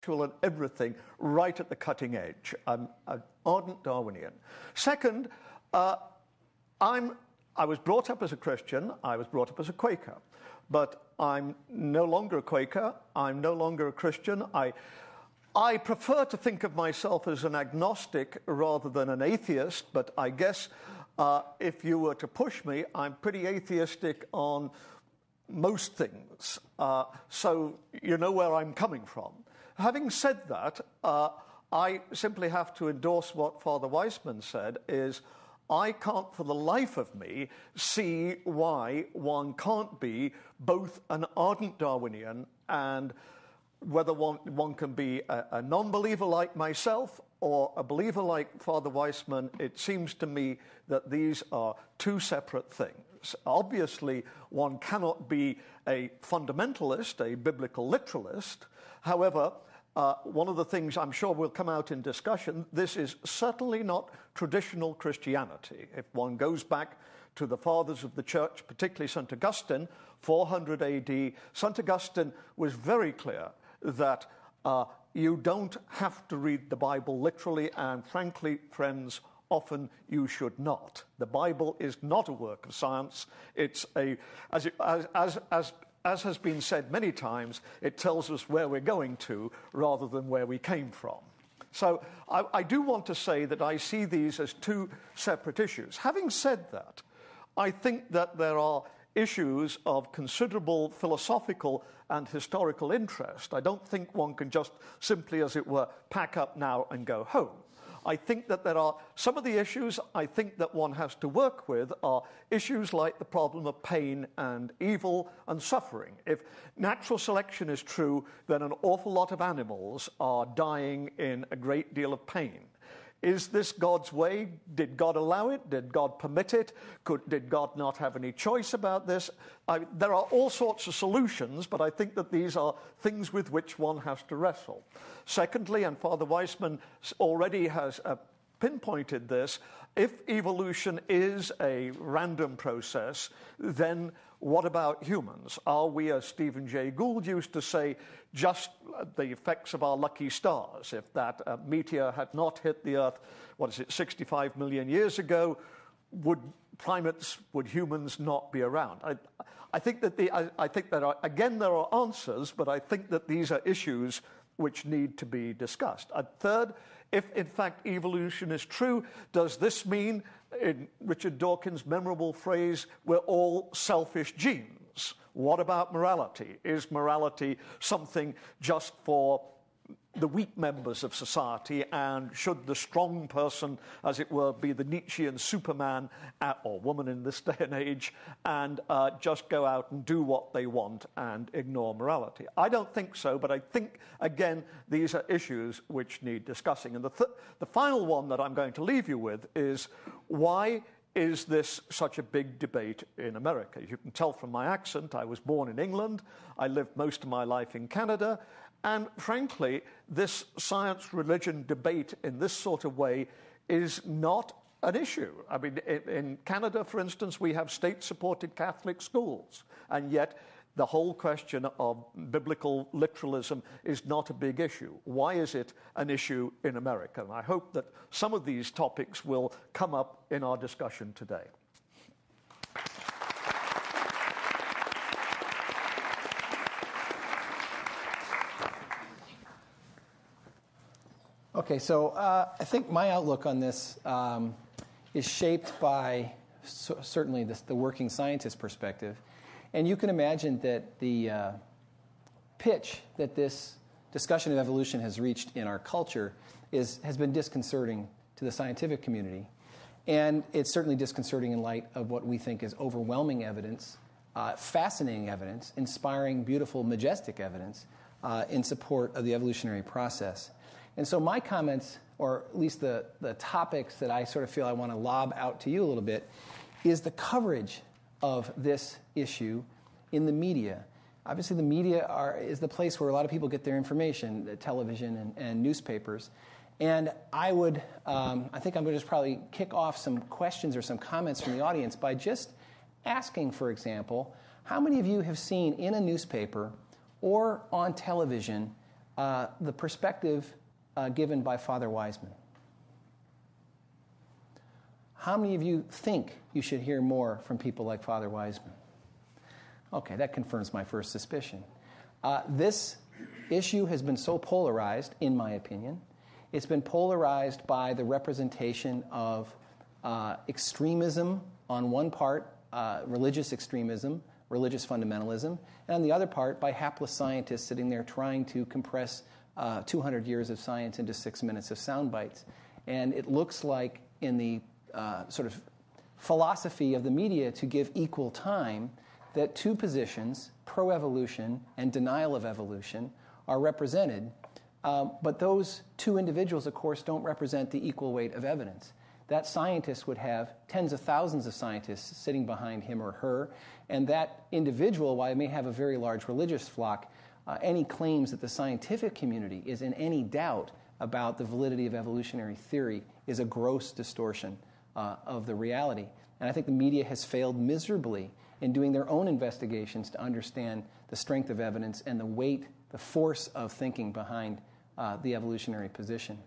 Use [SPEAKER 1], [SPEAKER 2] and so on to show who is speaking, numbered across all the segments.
[SPEAKER 1] and everything right at the cutting edge. I'm an ardent Darwinian. Second, I was brought up as a Christian. I was brought up as a Quaker. But I'm no longer a Quaker. I'm no longer a Christian. I prefer to think of myself as an agnostic rather than an atheist, but I guess if you were to push me, I'm pretty atheistic on most things. So you know where I'm coming from. Having said that, I simply have to endorse what Father Wiseman said, is I can't for the life of me see why one can't be both an ardent Darwinian and whether one can be a non-believer like myself or a believer like Father Wiseman. It seems to me that these are two separate things. Obviously, one cannot be a fundamentalist, a biblical literalist. However, one of the things I'm sure will come out in discussion, this is certainly not traditional Christianity. If one goes back to the fathers of the church, particularly St. Augustine, 400 AD, St. Augustine was very clear that you don't have to read the Bible literally, and frankly, friends, often you should not. The Bible is not a work of science. It's as has been said many times, it tells us where we're going to rather than where we came from. So I do want to say that I see these as two separate issues. Having said that, I think that there are issues of considerable philosophical and historical interest. I don't think one can just simply, as it were, pack up now and go home. I think that there are some of the issues I think that one has to work with are issues like the problem of pain and evil and suffering. If natural selection is true, then an awful lot of animals are dying in a great deal of pain. Is this God's way? Did God allow it? Did God permit it? Did God not have any choice about this? There are all sorts of solutions, but I think that these are things with which one has to wrestle. Secondly, and Father Wiseman already has pinpointed this, if evolution is a random process, then what about humans? Are we, as Stephen Jay Gould used to say, just the effects of our lucky stars? If that meteor had not hit the Earth, 65 million years ago, would humans not be around? I think that there are answers, but I think that these are issues which need to be discussed. Third, if in fact evolution is true, does this mean, in Richard Dawkins' memorable phrase, we're all selfish genes? What about morality? Is morality something just for the weak members of society, and should the strong person, as it were, be the Nietzschean Superman or woman in this day and age, and just go out and do what they want and ignore morality? I don't think so, but I think, again, these are issues which need discussing. And the final one that I'm going to leave you with is, why is this such a big debate in America? You can tell from my accent, I was born in England, I lived most of my life in Canada, and frankly, this science-religion debate in this sort of way is not an issue. I mean, in Canada, for instance, we have state-supported Catholic schools, and yet the whole question of biblical literalism is not a big issue. Why is it an issue in America? And I hope that some of these topics will come up in our discussion today.
[SPEAKER 2] Okay, so I think my outlook on this is shaped by certainly the working scientist perspective. And you can imagine that the pitch that this discussion of evolution has reached in our culture has been disconcerting to the scientific community. And it's certainly disconcerting in light of what we think is overwhelming evidence, fascinating evidence, inspiring, beautiful, majestic evidence in support of the evolutionary process. And so my comments, or at least the topics that I sort of feel I want to lob out to you a little bit, is the coverage of this issue in the media. Obviously, the media is the place where a lot of people get their information, the television and newspapers. And I think I'm going to just probably kick off some questions or some comments from the audience by just asking, for example, how many of you have seen in a newspaper or on television the perspective given by Father Wiseman. How many of you think you should hear more from people like Father Wiseman? Okay, that confirms my first suspicion. This issue has been so polarized, in my opinion. It's been polarized by the representation of extremism on one part, religious extremism, religious fundamentalism, and on the other part by hapless scientists sitting there trying to compress 200 years of science into 6 minutes of sound bites. And it looks like in the sort of philosophy of the media to give equal time that two positions, pro-evolution and denial of evolution, are represented. But those two individuals, of course, don't represent the equal weight of evidence. That scientist would have tens of thousands of scientists sitting behind him or her, and that individual, while he may have a very large religious flock, any claims that the scientific community is in any doubt about the validity of evolutionary theory is a gross distortion of the reality. And I think the media has failed miserably in doing their own investigations to understand the strength of evidence and the weight, the force of thinking behind the evolutionary position.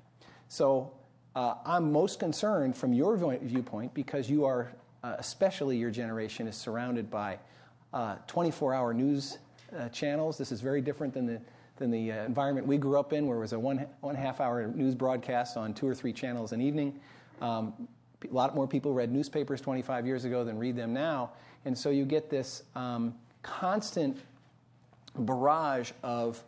[SPEAKER 2] So I'm most concerned from your viewpoint because you are, especially your generation, is surrounded by 24-hour news channels. This is very different than the environment we grew up in, where it was a one half-hour news broadcast on 2 or 3 channels an evening. A lot more people read newspapers 25 years ago than read them now. And so you get this constant barrage of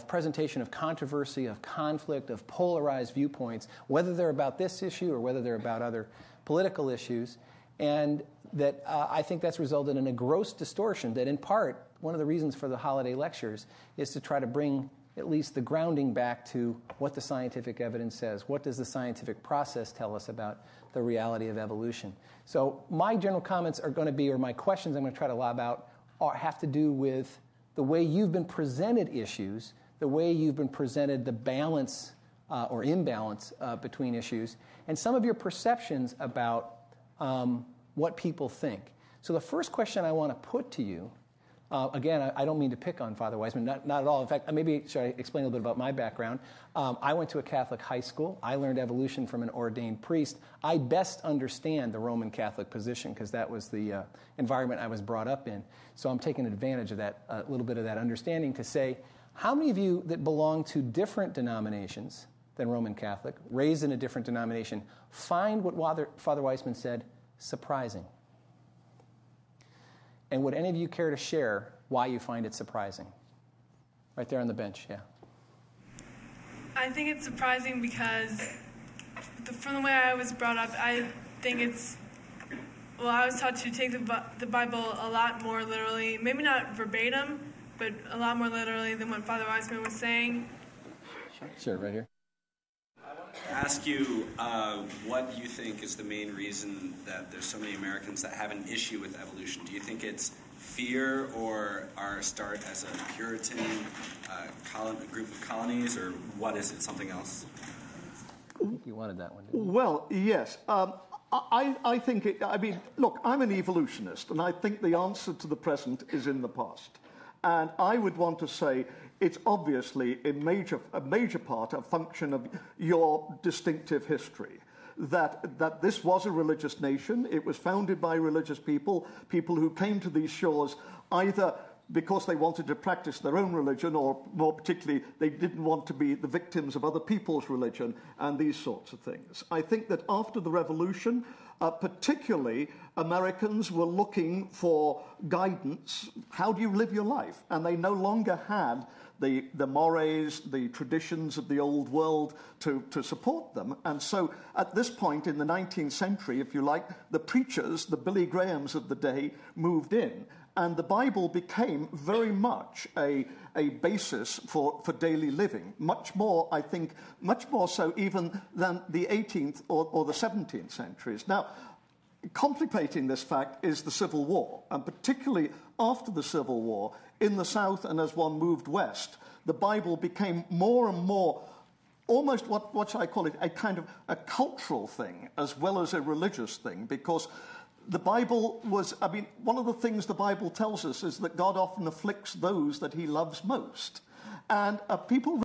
[SPEAKER 2] presentation of controversy, of conflict, of polarized viewpoints, whether they're about this issue or whether they're about other political issues. And that I think that's resulted in a gross distortion that, in part, one of the reasons for the holiday lectures is to try to bring at least the grounding back to what the scientific evidence says. What does the scientific process tell us about the reality of evolution? So my general comments are going to be, or my questions I'm going to try to lob out, have to do with the way you've been presented issues, the way you've been presented the balance or imbalance between issues, and some of your perceptions about what people think. So the first question I want to put to you, again, I don't mean to pick on Father Wiseman, not at all. In fact, maybe should I explain a little bit about my background? I went to a Catholic high school. I learned evolution from an ordained priest. I best understand the Roman Catholic position because that was the environment I was brought up in. So I'm taking advantage of that, a little bit of that understanding to say, how many of you that belong to different denominations than Roman Catholic, raised in a different denomination, find what Father Wiseman said surprising? And would any of you care to share why you find it surprising? Right there on the bench, yeah.
[SPEAKER 3] I think it's surprising because from the way I was brought up, I think I was taught to take the Bible a lot more literally, maybe not verbatim, but a lot more literally than what Father Wiseman was saying.
[SPEAKER 2] Sure, right here.
[SPEAKER 4] Ask you what you think is the main reason that there's so many Americans that have an issue with evolution. Do you think it's fear or our start as a Puritan group of colonies, or what is it, something else?
[SPEAKER 2] I think you wanted that one, didn't you?
[SPEAKER 1] Well, yes. I think look, I'm an evolutionist, and I think the answer to the present is in the past. And I would want to say it's obviously a major part, a function of your distinctive history. That this was a religious nation. It was founded by religious people who came to these shores either because they wanted to practice their own religion, or more particularly, they didn't want to be the victims of other people's religion, and these sorts of things. I think that after the Revolution, particularly, Americans were looking for guidance. How do you live your life? And they no longer had the mores, the traditions of the old world to support them. And so at this point in the 19th century, if you like, the preachers, the Billy Grahams of the day, moved in. And the Bible became very much a basis for daily living, much more, I think, much more so even than the 18th or the 17th centuries. Now, complicating this fact is the Civil War, and particularly after the Civil War, in the South and as one moved west, the Bible became more and more almost what shall I call it, a kind of a cultural thing as well as a religious thing, because the Bible was, one of the things the Bible tells us is that God often afflicts those that he loves most. And people